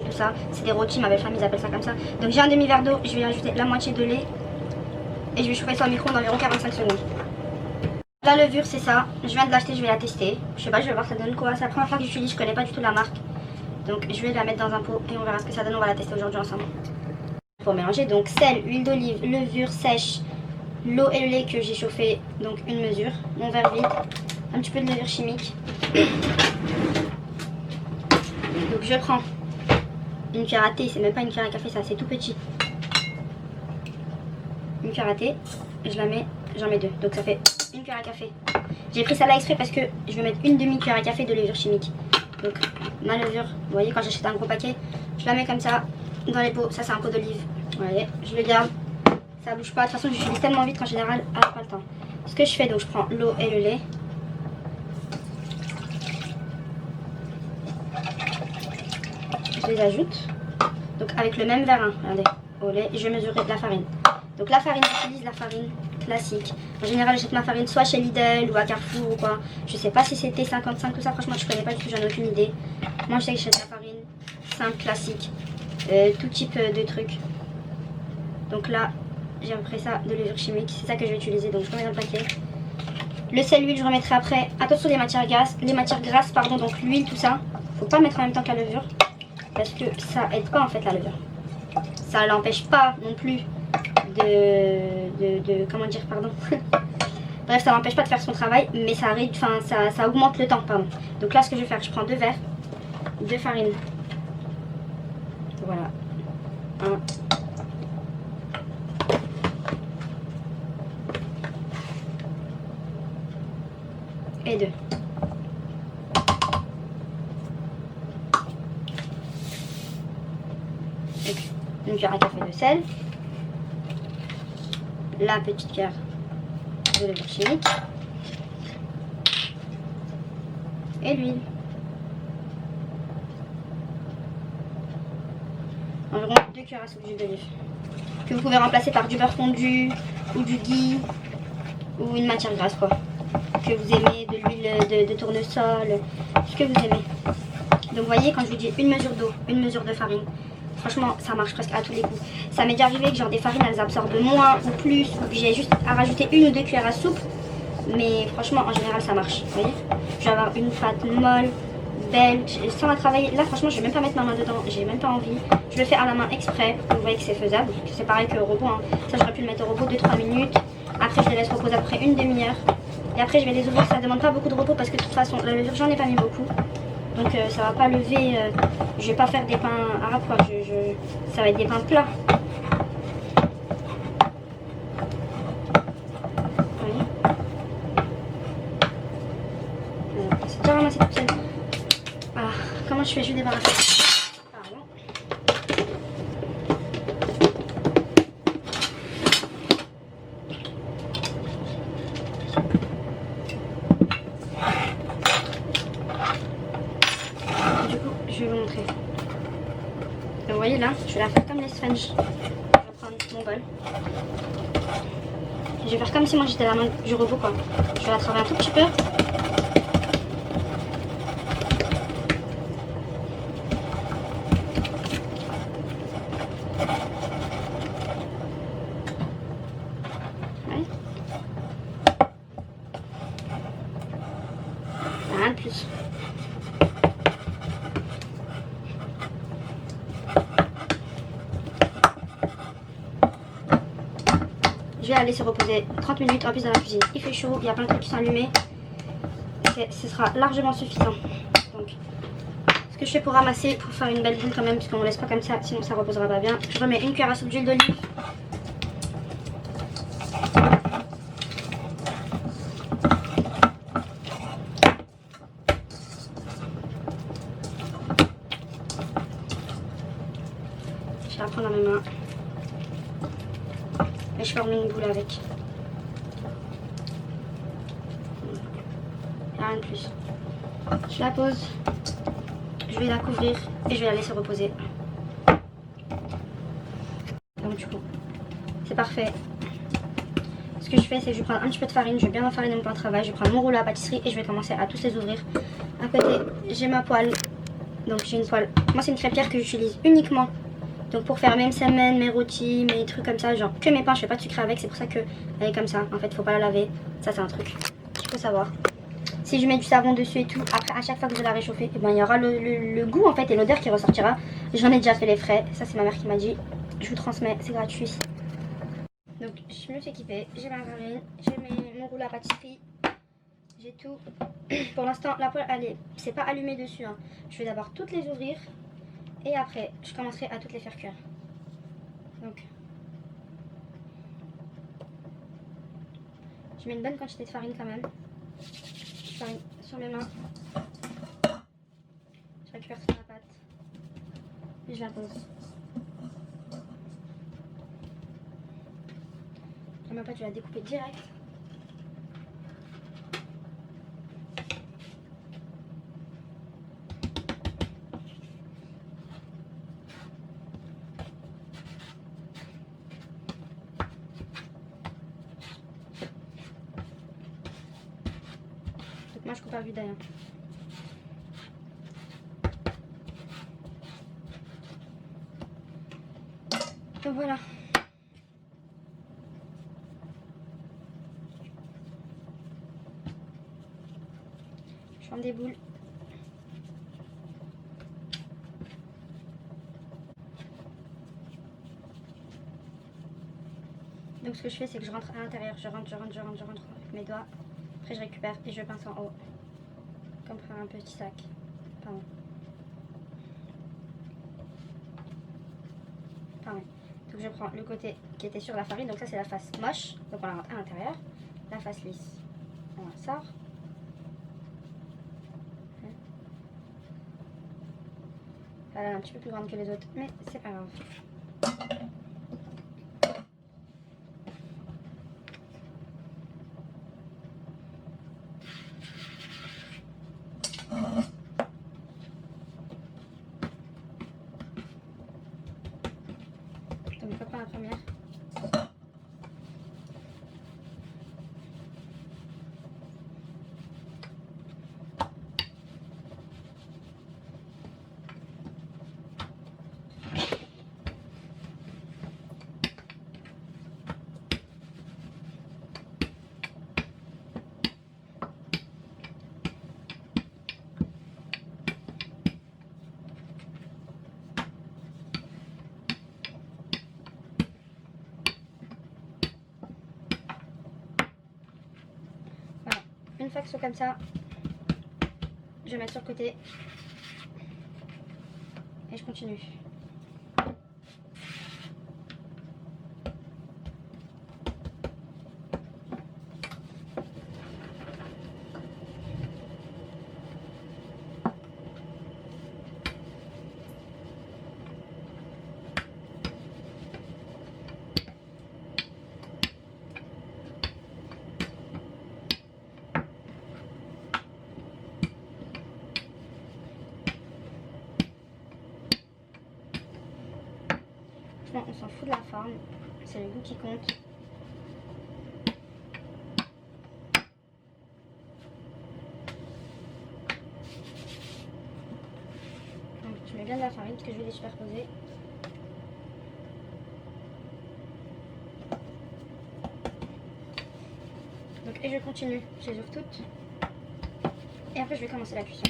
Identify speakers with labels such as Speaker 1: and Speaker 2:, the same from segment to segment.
Speaker 1: tout ça. C'est des rôtis, ma belle famille, ils appellent ça comme ça. Donc j'ai un demi-verre d'eau, je vais y ajouter la moitié de lait. Et je vais chauffer ça au micro d'environ 45 secondes. La levure, c'est ça. Je viens de l'acheter, je vais la tester. Je sais pas, je vais voir ça donne quoi. C'est la première fois que j'utilise, je connais pas du tout la marque. Donc je vais la mettre dans un pot et on verra ce que ça donne. On va la tester aujourd'hui ensemble. Pour mélanger, donc sel, huile d'olive, levure sèche, l'eau et le lait que j'ai chauffé, donc une mesure, mon verre vide, un petit peu de levure chimique. Donc je prends une cuillère à thé, c'est même pas une cuillère à café, ça c'est tout petit. Une cuillère à thé, je la mets, j'en mets deux, donc ça fait une cuillère à café. J'ai pris ça là exprès parce que je vais mettre une demi-cuillère à café de levure chimique. Donc ma levure, vous voyez quand j'achète un gros paquet, je la mets comme ça dans les pots, ça c'est un pot d'olive. Vous voyez, je le garde, ça bouge pas, de toute façon j'utilise tellement vite qu'en général, pas le temps. Ce que je fais, donc je prends l'eau et le lait. Je les ajoute, donc avec le même verre, hein, regardez, au lait, et je vais mesurer la farine. Donc la farine, j'utilise la farine classique. En général, j'achète ma farine soit chez Lidl ou à Carrefour ou quoi. Je sais pas si c'était 55, tout ça, franchement je connais pas du tout, j'en ai aucune idée. Moi je sais que j'achète la farine simple, classique, tout type de trucs. Donc là, j'ai après ça de levure chimique, c'est ça que je vais utiliser, donc je remets dans le paquet. Le sel, l'huile, je remettrai après. Attention les matières grasses, pardon, donc l'huile, tout ça. Faut pas mettre en même temps que la levure, parce que ça aide pas en fait la levure. Ça l'empêche pas non plus comment dire, pardon. Bref, ça n'empêche pas de faire son travail, mais ça augmente le temps, pardon. Donc là, ce que je vais faire, je prends 2 verres de farine. Voilà. 1. Et 2. Une cuillère à café de sel. La petite cuillère de levure chimique. Et l'huile. Environ 2 cuillères à soupe d'huile d'olive. Que vous pouvez remplacer par du beurre fondu ou du ghee ou une matière grasse quoi. Que vous aimez, de l'huile de tournesol, ce que vous aimez. Donc vous voyez, quand je vous dis une mesure d'eau, une mesure de farine, franchement ça marche presque à tous les coups. Ça m'est déjà arrivé que genre des farines elles absorbent moins ou plus, ou que j'ai juste à rajouter 1 ou 2 cuillères à soupe. Mais franchement en général ça marche, vous voyez. Je vais avoir une pâte molle, belle, sans la travailler. Là franchement je vais même pas mettre ma main dedans, j'ai même pas envie. Je le fais à la main exprès, vous voyez que c'est faisable. C'est pareil que au robot, hein. Ça j'aurais pu le mettre au robot 2-3 minutes. Après je les laisse reposer après une demi-heure. Et après je vais les ouvrir, ça demande pas beaucoup de repos parce que de toute façon la levure j'en ai pas mis beaucoup. Donc ça va pas lever, je vais pas faire des pains arabes quoi, ça va être des pains plats. Vous voyez, c'est déjà ramassé toute seule. Ah, comment je fais, je vais débarrasser. Pardon. Je vais vous montrer. Donc, vous voyez là, je vais la faire comme les sponges. Je vais prendre mon bol. Je vais faire comme si moi j'étais la main du robot quoi. Je vais la travailler un tout petit peu. Ouais. Rien de plus. Je vais la laisser reposer 30 minutes. En plus dans la cuisine il fait chaud, il y a plein de trucs qui sont allumés. Ce sera largement suffisant. Donc ce que je fais pour ramasser, pour faire une belle boule quand même, puisqu'on ne laisse pas comme ça, sinon ça reposera pas bien. Je remets une cuillère à soupe d'huile d'olive. Je vais la prendre dans mes mains. Et je forme une boule avec. Rien de plus. Je la pose. Je vais la couvrir et je vais la laisser reposer. Donc du coup, c'est parfait. Ce que je fais, c'est que je vais prendre un petit peu de farine. Je vais bien enfariner mon pain de travail. Je vais prendre mon rouleau à pâtisserie et je vais commencer à tous les ouvrir. À côté, j'ai ma poêle Donc j'ai une poêle. Moi c'est une crêpière que j'utilise uniquement. Donc pour faire même semaine, mes rôtis, mes trucs comme ça, genre que mes pains, je fais pas de sucre avec, c'est pour ça que elle est comme ça. En fait faut pas la laver. Ça c'est un truc qu'il faut savoir. Si je mets du savon dessus et tout, après à chaque fois que je la réchauffer, et ben il y aura le goût en fait et l'odeur qui ressortira. J'en ai déjà fait les frais, ça c'est ma mère qui m'a dit. Je vous transmets, c'est gratuit. Donc je me suis équipée, j'ai ma farine, j'ai mon rouleau à pâtisserie, j'ai tout. Pour l'instant la poêle c'est pas allumé dessus, hein. Je vais d'abord toutes les ouvrir et après je commencerai à toutes les faire cuire. Donc je mets une bonne quantité de farine quand même. Farine sur mes mains. Je récupère toute ma pâte et je la pose. Ma pâte je vais la découper direct. Donc moi je coupe à vue d'œil. Donc voilà. Je forme des boules. Donc ce que je fais c'est que je rentre à l'intérieur, je rentre avec mes doigts. Après je récupère et je pince en haut. Comme faire un petit sac. Pardon. Donc je prends le côté qui était sur la farine, donc ça c'est la face moche, donc on la rentre à l'intérieur. La face lisse, on la sort. Elle est un petit peu plus grande que les autres, mais c'est pas grave. Donc je reprends la première. Une fois que c'est comme ça, je vais mettre sur le côté et je continue. On s'en fout de la forme, c'est le goût qui compte. Donc tu mets bien de la farine parce que je vais les superposer. Donc et je continue, je les ouvre toutes. Et après je vais commencer la cuisson.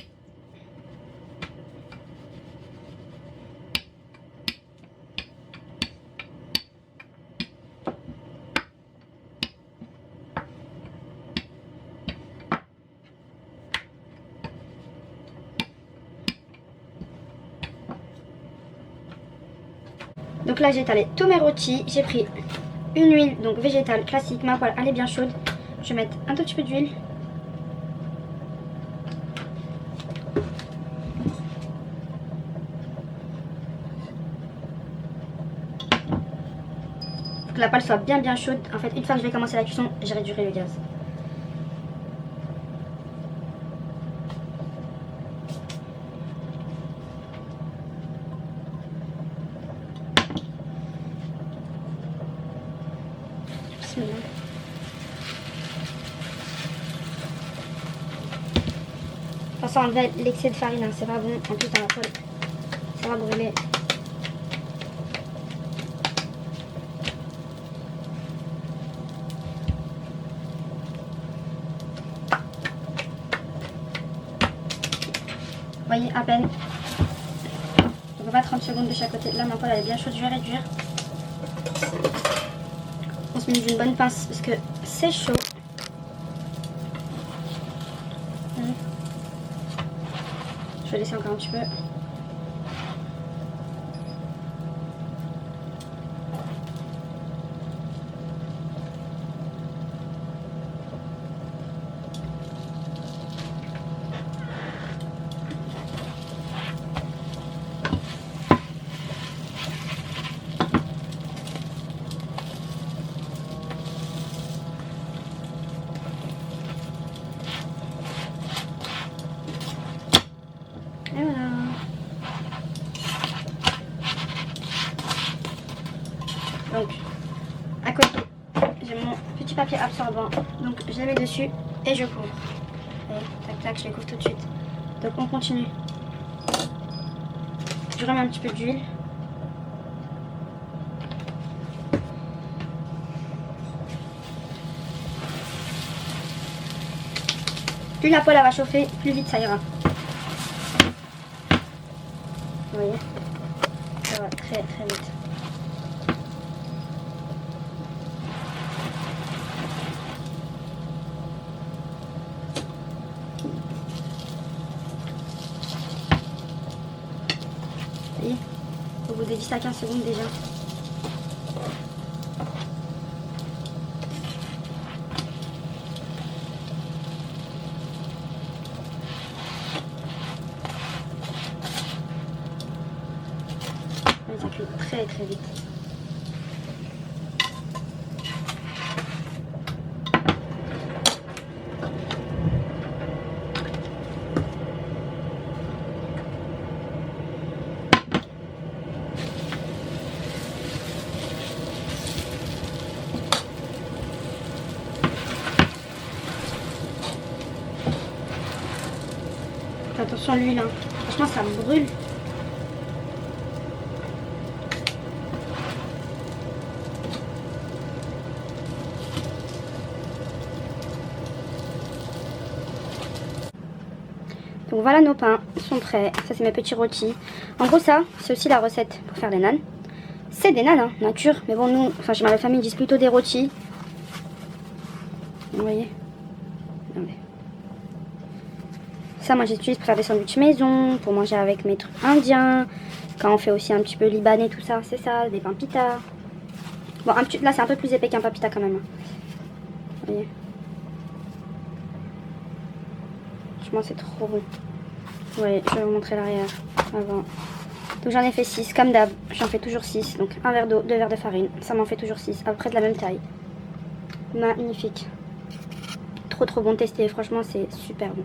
Speaker 1: Donc là j'ai étalé tous mes rôtis, j'ai pris une huile donc végétale classique, ma poêle elle est bien chaude. Je vais mettre un tout petit peu d'huile. Faut que la poêle soit bien chaude. En fait une fois que je vais commencer la cuisson, j'ai réduit le gaz. façon, enlever l'excès de farine, hein, c'est pas bon. En plus, dans la poêle, ça va brûler. Vous voyez, à peine. Donc on va 30 secondes de chaque côté. Là, ma poêle elle est bien chaude, je vais réduire. On se met d'une bonne pince parce que c'est chaud. Je vais laisser encore un petit peu. Et voilà. Donc, à côté, j'ai mon petit papier absorbant. Donc, je les mets dessus et je couvre. Et tac tac, je les couvre tout de suite. Donc, on continue. Je remets un petit peu d'huile. Plus la poêle va chauffer, plus vite ça ira. Vous voyez, ça va très très vite. Vous voyez, au bout de 10 à 15 secondes déjà. Ça cuit très très vite. Attention à l'huile, hein. Franchement ça me brûle. Donc voilà, nos pains sont prêts. Ça c'est mes petits rôtis. En gros ça, c'est aussi la recette pour faire les nanes. C'est des nanes, hein, nature. Mais bon, nous, enfin chez ma famille, ils disent plutôt des rôtis. Vous voyez? Regardez. Ça, moi j'utilise pour faire des sandwichs maison, pour manger avec mes trucs indiens. Quand on fait aussi un petit peu libanais, tout ça, c'est ça, des pains pita. Bon, là c'est un peu plus épais qu'un pain pita quand même. Vous voyez? Franchement, c'est trop bon. Ouais, je vais vous montrer l'arrière avant. Donc j'en ai fait 6, comme d'hab. J'en fais toujours 6. Donc un verre d'eau, 2 verres de farine. Ça m'en fait toujours 6. Après de la même taille. Magnifique. Trop trop bon, testé. Franchement, c'est super bon.